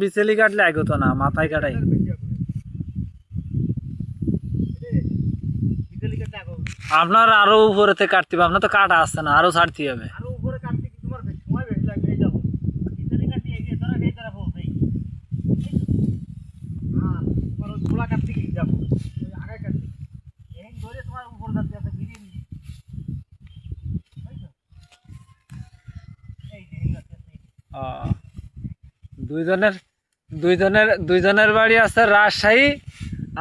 বিচেলি কাটলে আগতো না, মাথায় কাটাই। আপনার আরো উপরেতে কাটতে হবে, আপনার তো কাটা আসছে না, আরো ছাড়তে হবে। দুইজনের দুইজনের বাড়ি আছে রাজশাহী,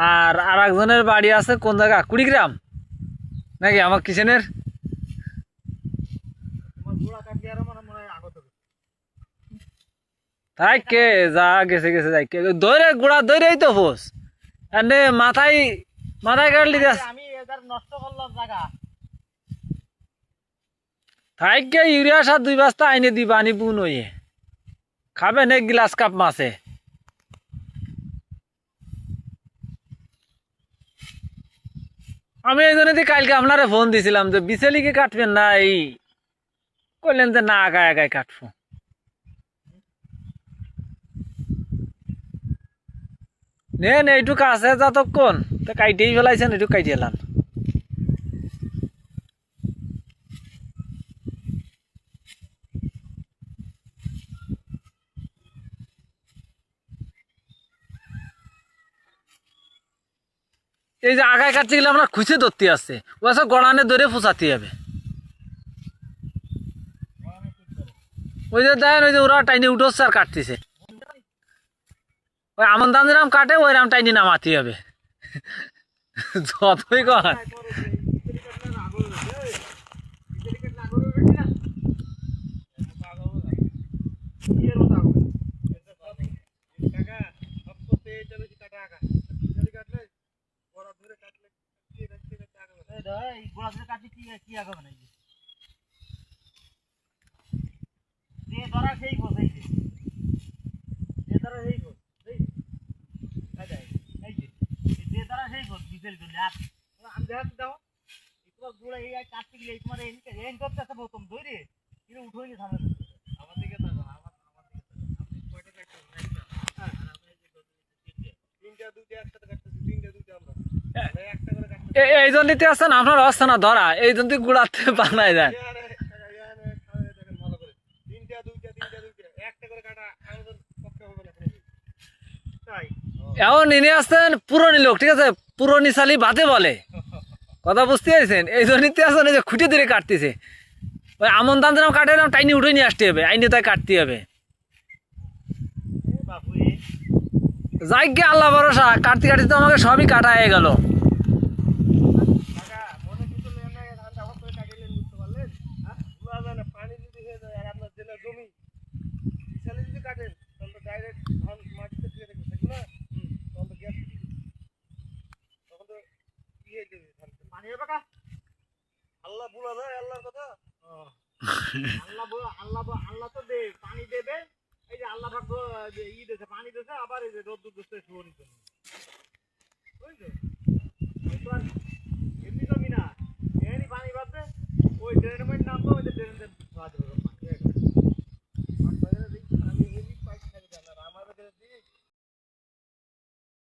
আর একজনের বাড়ি আছে কোন জায়গা, কুড়িগ্রাম নাকি আমার কিচেনের। তাই কে যা গেছে গেছে, যাই কে দৌড়ে গোড়া দৌড়েই তো ফোস এনে মাথায় মাথায় কাটলি আমি এদের নষ্ট করলাম জায়গা। তাই কে ইউরিয়া সার 2 বস্তা আইনে দিবা, আনি বুন হইয়ে খাবেন এক গ্লাস কাপ মাছে। আমি এই জন্য কালকে আপনারে ফোন দিছিলাম যে বিচেলিকে কাটবেন না, এই কইলেন যে না আগায় আগায় কাটবো। নেন এইটুক আছে যতক্ষণ তো কাইটেই ফেলাইছেন, এইটুক কাইটে এলাম। এই যে আগায় কাটতে গেলে আমরা খুঁজে ধরতে আসছে, ও সব গড়ানে ধরে ফুসাতে হবে। ওই যে দেন ওই যে ওরা টাইনি উঠোচ্ছে আর কাটতেছে, ওই আমন দাম যেরাম কাটে ওই রাম টাইনি নামাতে হবে। যতই কর এই জন্যতে আসছেন আপনার আসছে না ধরা, এই জন্য গুড়াতে বানায় যায়। এখন নিয়ে আসছেন পুরনি লোক, ঠিক আছে, পুরনি শালি বাদে বলে কথা বুঝতে পারছেন, এই জন্যতে আসছেন এই যে খুঁটে ধরে কাটতেছে। ওই আমন দাম যেরকম কাটে এরকম টাইনি উঠে নিয়ে আসতে হবে, আইনে তাই কাটতে হবে। যাই গে আল্লাহ ভরসা, কাটতে কাটতে তো আমাকে সবই কাটা হয়ে গেল। আল্লাহ তো দে পানি দেবে, এই যে আল্লাহ ভাগ্য ই দিয়েছে পানি দিয়েছে, আবার এই যে রোদ্দুর দিচ্ছে শুয়োরের জন্য, বুঝছো? এমনি জমি না, এমনি পানি বাঁধবে ওই ড্রেনের